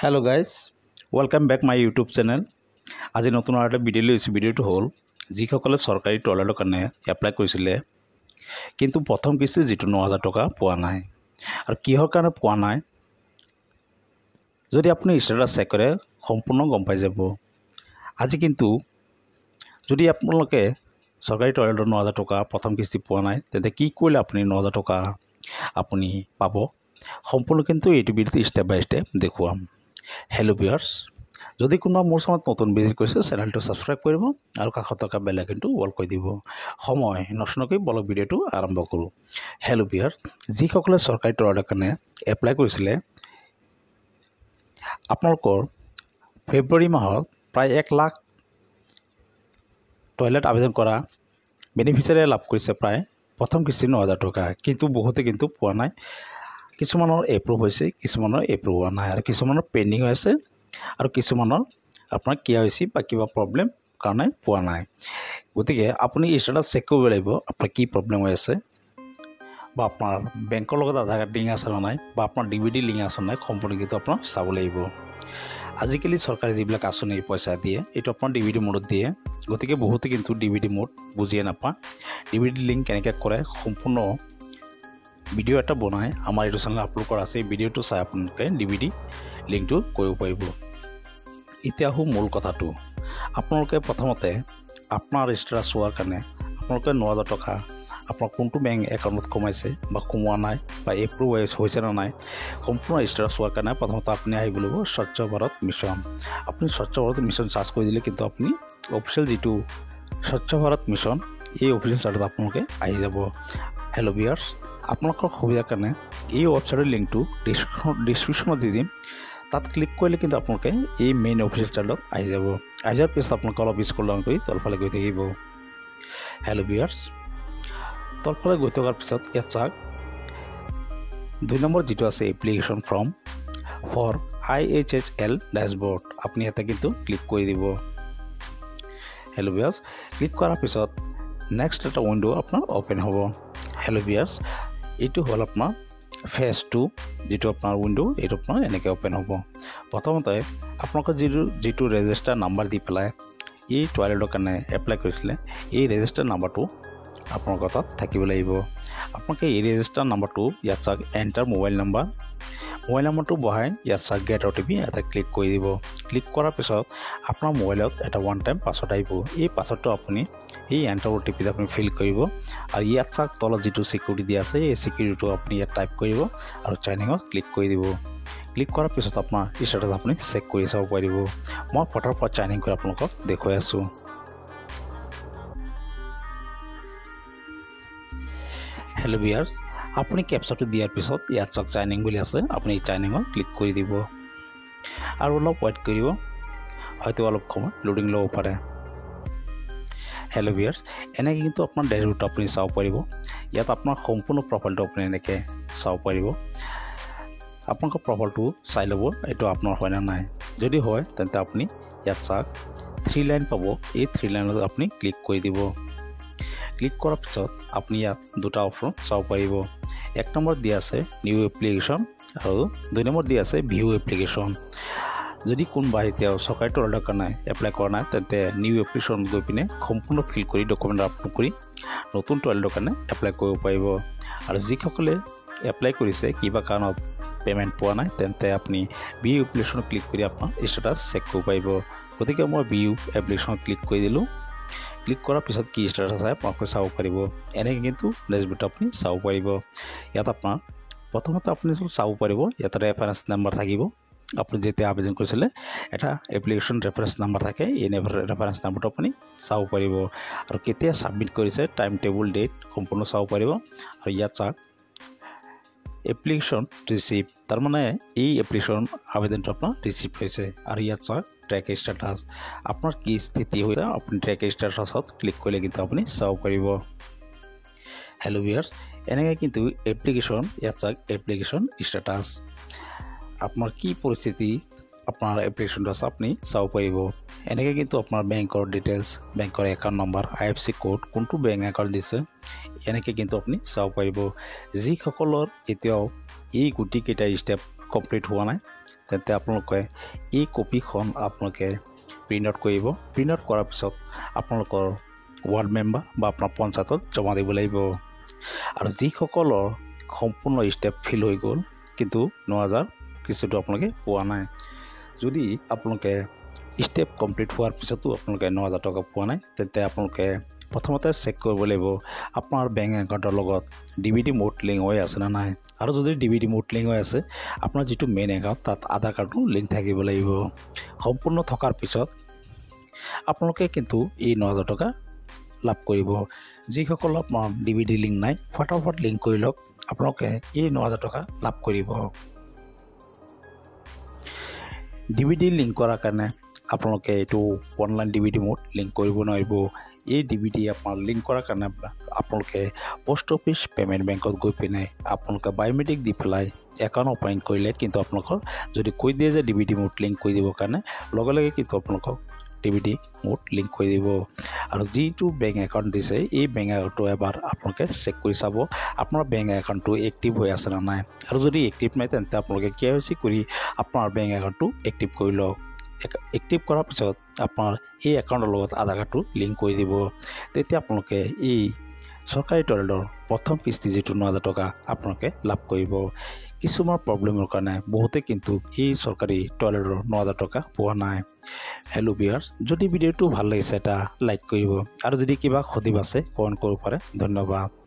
Hello guys, welcome back my YouTube channel. আজি নতুন আৰু এটা ভিডিও লৈছো। ভিডিওটো হ'ল যিসকলে চৰকাৰী টয়লেটৰ কাৰণে এপ্লাই কৰিছিলে কিন্তু প্ৰথম কিস্তি যেটো 9000 টকা পোৱা নাই আৰু কিহৰ কাৰণে পোৱা নাই যদি আপুনি ষ্টেটাস চেক কৰে সম্পূৰ্ণ গম পাই যাব। আজি কিন্তু যদি আপোনালোকে চৰকাৰী টয়লেটৰ 9000 টকা প্ৰথম কিস্তি পোৱা নাই তেন্তে কি কৰিলে আপুনি 9000 টকা আপুনি পাব সম্পূৰ্ণ কিন্তু এইটো ভিডিওতে স্টেপ বাই স্টেপ দেখুৱাম। হেল্ল' ভিউয়াৰ্স, যদি কোনোবা মোৰ চেনেলত নতুন ভিজিট কৰিছে চেনেলটো সাবস্ক্ৰাইব কৰিব আৰু কাষত থকা বেল আইকনটো অল কৰি দিব। সময় নষ্টনকৈ বলক ভিডিওটো আৰম্ভ কৰোঁ। হেল্ল' ভিউয়াৰ্স, যিসকলে চৰকাৰী টয়লেটৰ কাৰণে এপ্লাই কৰিছিলে আপোনালোকৰ ফেব্ৰুৱাৰী মাহত প্ৰায় 1 লাখ টয়লেট আবেদন কৰা বেনিফিচিয়াৰী লাভ কৰিছে প্ৰায় প্ৰথম কিস্তি 9000 টকা, কিন্তু বহুতে কিন্তু পোৱা নাই। কিছুমানৰ এপ্ৰুভ হৈছে, কিছুমানৰ এপ্ৰুভ হোৱা নাই আৰু কিছুমানৰ পেন্ডিং হৈ আছে আৰু কিছুমানৰ আপোনাৰ কি হৈছে বা কিবা প্ৰবলেম কাৰণে পোৱা নাই। গতিকে আপুনি ষ্টেটাস চেক কৰিব লাগিব আপোনাৰ কি প্ৰবলেম হৈ আছে বা আপোনাৰ বেংকৰ লগত আধাৰ কাৰ্ড লিংক আছে নাই বা আপোনাৰ ডিবিডি লিংক আছে নাই সম্পূৰ্ণ কিন্তু আপোনাৰ চাব লাগিব। আজিকালি চৰকাৰে যিবিলাক আঁচনি পইচা দিয়ে এইটো আপোনাৰ ডিবিডি মোডত দিয়ে, গতিকে বহুতে কিন্তু ডিবিডি মোড বুজিয়ে নাপায়। ডিবিডি লিংক কেনেকৈ কৰে সম্পূৰ্ণ ভিডিও এটা বনাই আমাৰ এইটো চেনেল আপলোড কৰা আছে। ভিডিওটো চাই আপোনালোকে ডিবিডি লিংকটো কৰিব পাৰিব। এতিয়া আহোঁ মূল কথাটো। আপোনালোকে প্ৰথমতে আপোনাৰ ষ্টেটাস চোৱাৰ কাৰণে আপোনালোকে 9000 টকা আপোনাৰ কোনটো বেংক একাউণ্টত কমাইছে বা কমোৱা নাই বা এপ্ৰুভ হৈছে নে নাই সম্পূৰ্ণ ষ্টেটাস চোৱাৰ কাৰণে প্ৰথমতে আপুনি আহিব লাগিব স্বচ্ছ ভাৰত মিছন। আপুনি স্বচ্ছ ভাৰত মিছন চাৰ্চ কৰি দিলে কিন্তু আপুনি অফিচিয়েল যিটো স্বচ্ছ ভাৰত মিছন এই অফিচিয়েল চাৰ্টত আপোনালোকে আহি যাব। হেল্ল' ভিউয়াৰ্স, আপোনালোকৰ সুবিধাৰ কাৰণে এই ৱেবছাইটৰ লিংকটো ডিছক্ৰিপশ্যনত দি দিম। তাত ক্লিক কৰিলে কিন্তু আপোনালোকে এই মেইন অফিচিয়েল চাৰ্টত আহি যাব। আহি যোৱাৰ পিছত আপোনালোকে অলপ স্ক্ৰল ডাউন কৰি তলফালে গৈ থাকিব। হেল্ল' ভিউয়াৰ্স, তলফালে গৈ থকাৰ পিছত ইয়াত চাওক 2 নম্বৰ যিটো আছে application form for IHHL dashboard, আপুনি ইয়াতে কিন্তু ক্লিক কৰি দিব। হেল্ল' ভিউয়াৰ্স, ক্লিক কৰাৰ পিছত নেক্সট এটা উইণ্ড' আপোনাৰ অ'পেন হ'ব। হেল্ল' ভিউয়াৰ্স, এইটো হ'ল আপোনাৰ ফেজ 2 যিটো আপোনাৰ উইণ্ড' এইটো আপোনাৰ এনেকৈ অ'পেন হ'ব। প্ৰথমতে আপোনালোকে যিটো ৰেজিষ্টাৰ নাম্বাৰ দি পেলাই এই টয়লেটৰ কাৰণে এপ্লাই কৰিছিলে এই ৰেজিষ্টাৰ নাম্বাৰটো আপোনালোকৰ তাত থাকিব লাগিব। আপোনালোকে এই ৰেজিষ্টাৰ নাম্বাৰটো ইয়াত চাওক এণ্টাৰ মোবাইল নাম্বাৰটো বহাই ইয়াত চাওক গেট OTP এটা ক্লিক কৰি দিব। ক্লিক কৰাৰ পিছত আপোনাৰ মোবাইলত এটা ওৱান টাইম পাছৱৰ্ড আহিব। এই পাছৱৰ্ডটো আপুনি এই এণ্টাৰ OTPত আপুনি ফিল কৰিব আৰু ইয়াত চাওক তলত যিটো চিকিউৰিটি দিয়া আছে এই চিকিউৰিটিটো আপুনি ইয়াত টাইপ কৰিব আৰু চাইনিঙত ক্লিক কৰি দিব। ক্লিক কৰাৰ পিছত আপোনাৰ ষ্টেটাছ আপুনি চেক কৰি চাব পাৰিব। মই ফটাফট চাইনিং কৰি আপোনালোকক দেখুৱাই আছোঁ। হেল্ল' ভিউয়াৰ্স, আপুনি কেপচাটো দিয়াৰ পিছত ইয়াত চাওক চাইনিং বুলি আছে, আপুনি এই চাইনিঙত ক্লিক কৰি দিব আৰু অলপ ৱেইট কৰিব, হয়তো অলপ সময় লোডিং ল'ব পাৰে। হেল্ল' ভিউয়াৰ্স, এনেকৈ কিন্তু আপোনাৰ ডেছবৰ্ডটো আপুনি চাব পাৰিব। ইয়াত আপোনাৰ সম্পূৰ্ণ প্ৰফাইলটো আপুনি এনেকৈ চাব পাৰিব। আপোনালোকৰ প্ৰফাইলটো চাই ল'ব এইটো আপোনাৰ হয় নে নাই। যদি হয় তেন্তে আপুনি ইয়াত চাওক 3 লাইন পাব, এই 3 লাইনত আপুনি ক্লিক কৰি দিব। ক্লিক কৰাৰ পিছত আপুনি ইয়াত দুটা অপশ্যন চাব পাৰিব। 1 নম্বৰত দিয়া আছে নিউ এপ্লিকেশ্যন আৰু 2 নম্বৰত দিয়া আছে ভিউ এপ্লিকেশ্যন। যদি কোনোবাই এতিয়াও চৰকাৰী টয়লেটৰ কাৰণে এপ্লাই কৰা নাই তেন্তে নিউ এপ্লিকেশ্যন গৈ পিনে সম্পূৰ্ণ ফিল কৰি ডকুমেণ্ট আপলোড কৰি নতুন টয়লেটৰ কাৰণে এপ্লাই কৰিব পাৰিব। আৰু যিসকলে এপ্লাই কৰিছে কিবা কাৰণত পে'মেণ্ট পোৱা নাই তেন্তে আপুনি ভিউ এপ্লিকেশ্যনত ক্লিক কৰি আপোনাৰ ষ্টেটাছ চেক কৰিব পাৰিব। গতিকে মই ভিউ এপ্লিকেশ্যনত ক্লিক কৰি দিলোঁ। ক্লিক কৰাৰ পিছত কি ষ্টেটাছ আছে আপোনালোকে চাব পাৰিব। এনেকৈ কিন্তু ডেছবৰ্ডটো আপুনি চাব পাৰিব। ইয়াত আপোনাৰ প্ৰথমতে আপুনি চাব পাৰিব ইয়াত ৰেফাৰেঞ্চ নাম্বাৰ থাকিব। আপুনি যেতিয়া আবেদন কৰিছিলে এটা এপ্লিকেশ্যন ৰেফাৰেঞ্চ নাম্বাৰ থাকে, এই ৰেফাৰেঞ্চ নাম্বাৰটো আপুনি চাব পাৰিব আৰু কেতিয়া ছাবমিট কৰিছে টাইম টেবুল ডেট সম্পূৰ্ণ চাব পাৰিব। আৰু ইয়াত চাওক এপ্লিকেশ্যন ৰিচিভ, তাৰমানে এই এপ্লিকেশ্যন আবেদনটো আপোনাৰ ৰিচিভ হৈছে। আৰু ইয়াত চাওক ট্ৰেক ষ্টেটাছ, আপোনাৰ কি স্থিতি হৈছে আপুনি ট্ৰেক ষ্টেটাছত ক্লিক কৰিলে কিন্তু আপুনি চাব পাৰিব। হেল্ল' ভিউয়াৰ্স, এনেকৈ কিন্তু এপ্লিকেশ্যন ইয়াত চাওক এপ্লিকেশ্যন ষ্টেটাছ আপোনাৰ কি পৰিস্থিতি আপোনাৰ এপ্লিকেশ্যনটো আছে আপুনি চাব পাৰিব। এনেকৈ কিন্তু আপোনাৰ বেংকৰ ডিটেইলছ, বেংকৰ একাউণ্ট নম্বৰ, IFSC কোড, কোনটো বেংক একাউণ্ট দিছে এনেকৈ কিন্তু আপুনি চাব পাৰিব। যিসকলৰ এতিয়াও এই গুটিকেইটা ষ্টেপ কমপ্লিট হোৱা নাই তেন্তে আপোনালোকে এই কপিখন আপোনালোকে প্ৰিণ্ট আউট কৰিব। প্ৰিণ্ট আউট কৰাৰ পিছত আপোনালোকৰ ৱাৰ্ড মেম্বাৰ বা আপোনাৰ পঞ্চায়তত জমা দিব লাগিব। আৰু যিসকলৰ সম্পূৰ্ণ ষ্টেপ ফিল হৈ গ'ল কিন্তু 9,000 কিস্তিটো আপোনালোকে পোৱা নাই, যদি আপোনালোকে ষ্টেপ কমপ্লিট হোৱাৰ পিছতো আপোনালোকে 9,000 টকা পোৱা নাই তেন্তে আপোনালোকে প্ৰথমতে চেক কৰিব লাগিব আপোনাৰ বেংক একাউণ্টৰ লগত DBD মোড লিংক হৈ আছে নে নাই। আৰু যদি DBD মোড লিংক হৈ আছে আপোনাৰ যিটো মেইন একাউণ্ট তাত আধাৰ কাৰ্ডটো লিংক থাকিব লাগিব। সম্পূৰ্ণ থকাৰ পিছত আপোনালোকে কিন্তু এই 9,000 টকা লাভ কৰিব। যিসকল আপোনাৰ DBD লিংক নাই ফটাফট লিংক কৰি লওক, আপোনালোকে এই 9,000 টকা লাভ কৰিব। DBD লিংক কৰাৰ কাৰণে আপোনালোকে এইটো অনলাইন DBD মোড লিংক কৰিব নোৱাৰিব। এই DBD আপোনাৰ লিংক কৰাৰ কাৰণে আপোনালোকে পোষ্ট অফিচ পেমেণ্ট বেংকত গৈ পিনে আপোনালোকে বায়োমেট্ৰিক দি পেলাই একাউণ্ট অপেন কৰিলে কিন্তু আপোনালোকৰ যদি কৈ দিয়ে যে DBD মোড লিংক কৰি দিবৰ কাৰণে লগে লগে কিন্তু আপোনালোকক DBD মোড লিংক কৰি দিব। আৰু যিটো বেংক একাউণ্ট দিছে এই বেংক একাউণ্টটো এবাৰ আপোনালোকে চেক কৰি চাব আপোনাৰ বেংক একাউণ্টটো এক্টিভ হৈ আছে নে নাই। আৰু যদি এক্টিভ নাই তেন্তে আপোনালোকে KYC কৰি আপোনাৰ বেংক একাউণ্টটো এক্টিভ কৰি লওক। এক্টিভ কৰাৰ পিছত আপোনাৰ এই একাউণ্টৰ লগত আধাৰ কাৰ্ডটো লিংক কৰি দিব। তেতিয়া আপোনালোকে এই চৰকাৰী টয়লেটৰ প্ৰথম কিস্তি যিটো 9,000 টকা আপোনালোকে লাভ কৰিব। কিছুমান প্ৰব্লেমৰ কাৰণে বহুতে কিন্তু এই চৰকাৰী টয়লেটৰ 9,000 টকা পোৱা নাই। হেল্ল' ভিউৱাৰ্ছ, যদি ভিডিঅ'টো ভাল লাগিছে এটা লাইক কৰিব আৰু যদি কিবা সুধিব আছে কমেণ্ট কৰিব পাৰে। ধন্যবাদ।